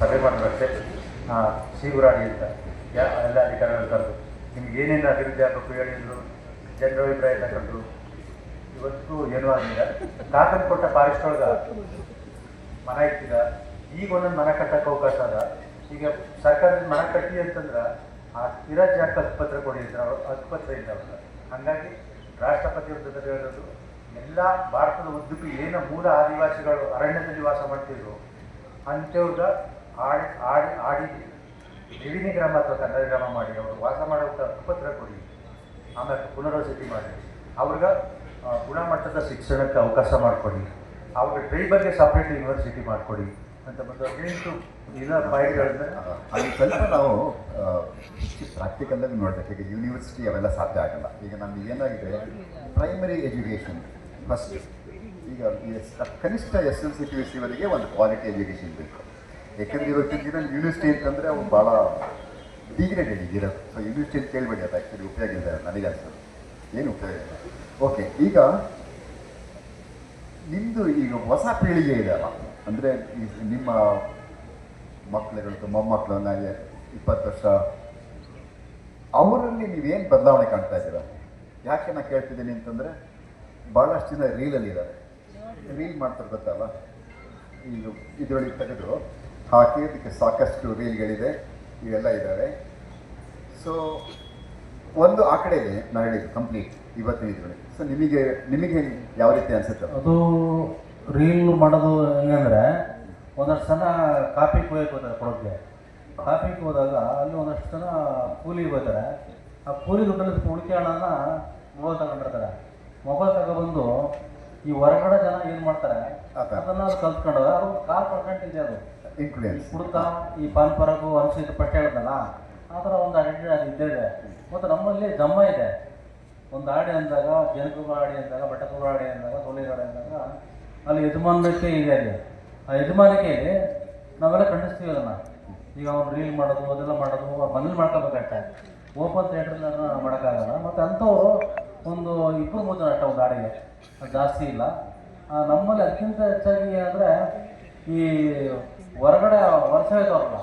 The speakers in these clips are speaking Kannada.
ಸಭೆ ಮಾಡಬೇಕಷ್ಟೇ ಶೀಘ್ರಾಡಿ ಅಂತ ಎಲ್ಲ ಅಧಿಕಾರಿಗಳು ಕರೆದು ನಿಮ್ಗೆ ಏನೇನು ಅಭಿವೃದ್ಧಿ ಆಗಬೇಕು ಹೇಳಿದ್ರು, ಜನರ ಅಭಿಪ್ರಾಯ ತಗೊಂಡ್ರು. ಇವತ್ತು ಏನೂ ಆಗಲಿಲ್ಲ. ಕಾಕನ ಕೊಟ್ಟ ಫಾರೆಸ್ಟ್ ಒಳಗೆ ಮನ ಇಟ್ಟಿದ, ಈಗ ಒಂದೊಂದು ಮನ ಕಟ್ಟಕ್ಕೆ ಅವಕಾಶ ಅದ. ಈಗ ಸರ್ಕಾರದ ಮನ ಕಟ್ಟಿ ಅಂತಂದ್ರೆ ಆ ಸ್ಥಿರ ಜಾಗಕ್ಕೆ ಹಕ್ಕುಪತ್ರ ಕೊಡಿ ಅಂತ ಹಕ್ಕುಪತ್ರ ಇದ್ದಾವಲ್ಲ. ಹಾಗಾಗಿ ರಾಷ್ಟ್ರಪತಿಯವ್ರ ಜೊತೆ ಹೇಳೋದು, ಎಲ್ಲ ಭಾರತದ ಉದ್ದಕ್ಕೂ ಏನು ಮೂಲ ಆದಿವಾಸಿಗಳು ಅರಣ್ಯದಲ್ಲಿ ವಾಸ ಮಾಡ್ತಿದ್ರು ಅಂಥವ್ರಿಗೆ ಆಡಿ ವಿವಿಧ ಗ್ರಾಮ ಅಥವಾ ಕನ್ನಡ ಗ್ರಾಮ ಮಾಡಿ ಅವರು ವಾಸ ಮಾಡೋಕ್ಕೆ ಹಕ್ಕುಪತ್ರ ಕೊಡಿ. ಆಮೇಲೆ ಪುನರ್ವಸತಿ ಮಾಡಿ ಅವ್ರಿಗೆ ಗುಣಮಟ್ಟದ ಶಿಕ್ಷಣಕ್ಕೆ ಅವಕಾಶ ಮಾಡಿಕೊಡಿ. ಅವ್ರಿಗೆ ಟ್ರೈಬಲ್ಗೆ ಸಪ್ರೇಟ್ ಯೂನಿವರ್ಸಿಟಿ ಮಾಡಿಕೊಡಿ ಅಂತ ಬಂದು 18 ಇದ ಪಾಯಿಂಟ್ಗಳನ್ನ ಅಲ್ಲಿ ಸ್ವಲ್ಪ ನಾವು ಪ್ರಾಕ್ಟಿಕಲ್ಲಾಗಿ ನೋಡಬೇಕು. ಈಗ ಯೂನಿವರ್ಸಿಟಿ ಅವೆಲ್ಲ ಸಾಧ್ಯ ಆಗಲ್ಲ. ಈಗ ನಮ್ಗೆ ಏನಾಗಿದೆ, ಪ್ರೈಮರಿ ಎಜುಕೇಷನ್ ಫಸ್ಟ್. ಈಗ ಕನಿಷ್ಠ SLC PUC ವರೆಗೆ ಒಂದು ಕ್ವಾಲಿಟಿ ಎಜುಕೇಷನ್ ಬೇಕು. ಯಾಕಂದರೆ ಇವತ್ತಿನ ದಿನ ಯೂನಿವರ್ಸಿಟಿ ಅಂತಂದರೆ ಅವು ಭಾಳ ಡಿಗ್ರೇಡೆಡ್ ಇದಿರೋದು. ಸೊ ಯೂನಿವರ್ಸಿಟಿ ಅಂತ ಕೇಳಬೇಡಿ, ಅದು ಆ್ಯಕ್ಚುಲಿ ಉಪಯೋಗ ಇಲ್ಲ ನನಗೆ ಅನ್ಸೋದು, ಏನು ಉಪಯೋಗ ಇಲ್ಲ. ಓಕೆ, ಈಗ ನಿಮ್ಮದು ಈಗ ಹೊಸ ಪೀಳಿಗೆ ಇದೆ ಅಲ್ಲ, ಅಂದರೆ ನಿಮ್ಮ ಮಕ್ಕಳುಗಳು ಮೊಮ್ಮಕ್ಕಳು 20 ವರ್ಷ, ಅವರಲ್ಲಿ ನೀವೇನು ಬದಲಾವಣೆ ಕಾಣ್ತಾ ಇದ್ದೀರಾ? ಯಾಕೆ ನಾನು ಕೇಳ್ತಿದ್ದೀನಿ ಅಂತಂದರೆ, ಭಾಳಷ್ಟು ಜನ ರೀಲಲ್ಲಿದ್ದಾರೆ, ರೀಲ್ ಮಾಡ್ತಾರೆ ಗೊತ್ತಲ್ಲ. ಈಗ ಇದರೊಳಗೆ ತೆಗೆದು ಹಾಕಿ ಅದಕ್ಕೆ ಸಾಕಷ್ಟು ರೀಲ್ಗಳಿದೆ, ಇವೆಲ್ಲ ಇದ್ದಾವೆ. ಸೊ ಒಂದು ಆ ಕಡೆ ಇದೆ, ನಾನು ಹೇಳಿದ್ದು ಕಂಪ್ಲೀಟ್ ಇವತ್ತಿನ ಇದರೊಳಗೆ. ಸೊ ನಿಮಗೆ ಯಾವ ರೀತಿ ಅನಿಸುತ್ತೆ? ಅದು ರೀಲ್ ಮಾಡೋದು ಹೆಂಗಂದರೆ, ಒಂದಷ್ಟು ಜನ ಕಾಫಿ ಕುಯ್ಯಕ್ಕೆ ಹೋಗ್ತಾರೆ ಕೊಡೋಕ್ಕೆ. ಕಾಫಿಗೆ ಹೋದಾಗ ಅಲ್ಲಿ ಒಂದಷ್ಟು ಜನ ಕೂಲಿಗೆ ಹೋಗ್ತಾರೆ. ಆ ಕೂಲಿ ದುಡ್ಡಲ್ಲಿ ಉಳಿಕೆ ಹಣನ ಮೊಬೈಲ್ ತಗೊಂಡಿರ್ತಾರೆ. ಮೊಬೈಲ್ ತಗೊಬಂದು ಈ ಹೊರಗಡೆ ಜನ ಏನು ಮಾಡ್ತಾರೆ ಅದನ್ನು ಕಲ್ತ್ಕೊಂಡು ಅವ್ರು ಕಾಲ್ ಪರ್ಸೆಂಟಿದೆ ಅದು ಇನ್ಫ್ಲೂಯೆನ್ಸ್ ಕುಡ್ತಾ ಈ ಪಾನ್ ಪರಾಗು ಅನಿಸಿದ ಪಟ್ಟ ಹೇಳ್ದಲ್ಲ, ಆ ಥರ ಒಂದು ಐಡೆಂಟಿಟಿ ಅದು ಇದ್ದೇ ಇದೆ. ಮತ್ತು ನಮ್ಮಲ್ಲಿ ಜಮ್ಮ ಇದೆ. ಒಂದು ಆಡಿ ಅಂದಾಗ, ಜನಕುಗ ಆಡಿ ಅಂದಾಗ, ಬಟ್ಟಕುಗ ಆಡಿ ಅಂದಾಗ, ತೊಲಿಗಾಡಿ ಅಂದಾಗ ಅಲ್ಲಿ ಯಜಮಾನಕ್ಕೆ ಇದೆ. ಅಲ್ಲಿ ಆ ಯಜಮಾನಿಕೆಯಲ್ಲಿ ನಾವೆಲ್ಲ ಖಂಡಿಸ್ತೀವಿ ಅದನ್ನು. ಈಗ ಅವ್ನು ರೀಲ್ ಮಾಡೋದು ಅದೆಲ್ಲ ಮಾಡೋದು ಮನೇಲಿ ಮಾಡ್ಕೋಬೇಕಾಗ್ತದೆ. ಓಪನ್ ಥಿಯೇಟ್ರಲ್ಲಿ ಅದನ್ನು ಮಾಡೋಕ್ಕಾಗಲ್ಲ. ಮತ್ತು ಅಂಥವ್ರು ಒಂದು 2-3 ಜನ ಅಷ್ಟ ಒಂದು ಆಡಿಗೆ, ಅದು ಜಾಸ್ತಿ ಇಲ್ಲ. ನಮ್ಮಲ್ಲಿ ಅದಕ್ಕಿಂತ ಹೆಚ್ಚಾಗಿ ಅಂದರೆ ಈ ಹೊರಗಡೆ ವರ್ಷ ಇದ್ದಾವಲ್ಲ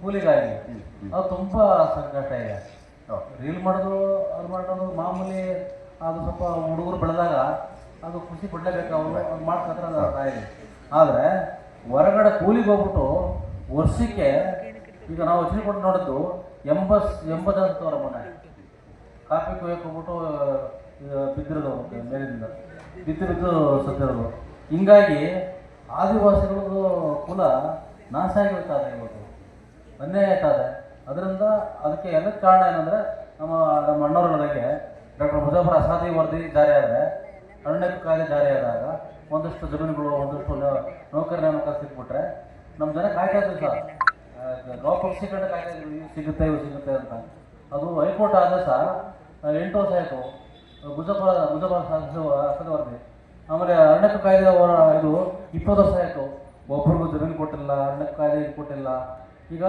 ಕೂಲಿಗಾಗಿ, ಅದು ತುಂಬ ಸಂಕಷ್ಟ ಇದೆ. ರೀಲ್ ಮಾಡೋದು ಅದು ಮಾಡೋದು ಮಾಮೂಲಿ, ಅದು ಸ್ವಲ್ಪ ಹುಡುಗರು ಬೆಳೆದಾಗ ಅದು ಖುಷಿ ಪಡಲೇಬೇಕು, ಅವರು ಅದು ಮಾಡ್ಕೊತಾರೆ ತಾಯಿ. ಆದರೆ ಹೊರಗಡೆ ಕೂಲಿಗೆ ಹೋಗ್ಬಿಟ್ಟು ವರ್ಷಕ್ಕೆ ಈಗ ನಾವು ಯೋಚನೆ ಕೊಟ್ಟು ನೋಡಿದ್ದು 80 ಅಂತವ್ರ ಮನೆ ಕಾಫಿ ಕುಯ್ಯಕ್ಕೆ ಹೋಗ್ಬಿಟ್ಟು ಬಿದ್ದಿರೋದು ಮೇಲಿಂದ ಬಿದ್ದಿರೋದು ಸತ್ತಿರೋದು. ಹಿಂಗಾಗಿ ಆದಿವಾಸಿಗಳದ್ದು ಕುಲ ನಾಶ ಆಗಿ ಹೋಗ್ತದೆ, ಇವತ್ತು ಅನ್ಯಾಯ ಆಯ್ತದೆ. ಅದರಿಂದ ಅದಕ್ಕೆ ಎಲ್ಲಕ್ಕೆ ಕಾರಣ ಏನಂದರೆ, ನಮ್ಮ ಅಣ್ಣವರೊಳಗೆ ಡಾಕ್ಟರ್ ಮುಜಾಫರ್ ಅಸಾದಿ ವರದಿ ಜಾರಿ ಆದರೆ, ಅರಣ್ಯ ಕಾಯ್ದೆ ಜಾರಿ ಆದಾಗ ಒಂದಷ್ಟು ಜಮೀನುಗಳು ಒಂದಷ್ಟು ನೌಕರಿ ನೇಮಕ ಸಿಕ್ಬಿಟ್ರೆ ನಮ್ಮ ಜನ ಕಾಯ್ತಾ ಇದ್ವಿ ಸರ್. ಗೌ ಪಕ್ಷಿಗಳನ್ನ ಕಾಯ್ತಾ ಇದ್ವಿ, ಇವು ಸಿಗುತ್ತೆ ಅಂತ. ಅದು ಹೈಕೋರ್ಟ್ ಆದೇಶ 8 ವರ್ಷ ಆಯಿತು. ಮುಜಾಫರ್ ಅಸಾದಿ ವರದಿ. ಆಮೇಲೆ ಅರಣ್ಯ ಕಾಯ್ದೆ ಇದು 20 ವರ್ಷ ಆಯಿತು. ಒಬ್ಬರಿಗೂ ಜಮೀನು ಕೊಟ್ಟಿಲ್ಲ, ಅರಣ್ಯ ಕಾಯ್ದೆ ಕೊಟ್ಟಿಲ್ಲ. ಈಗ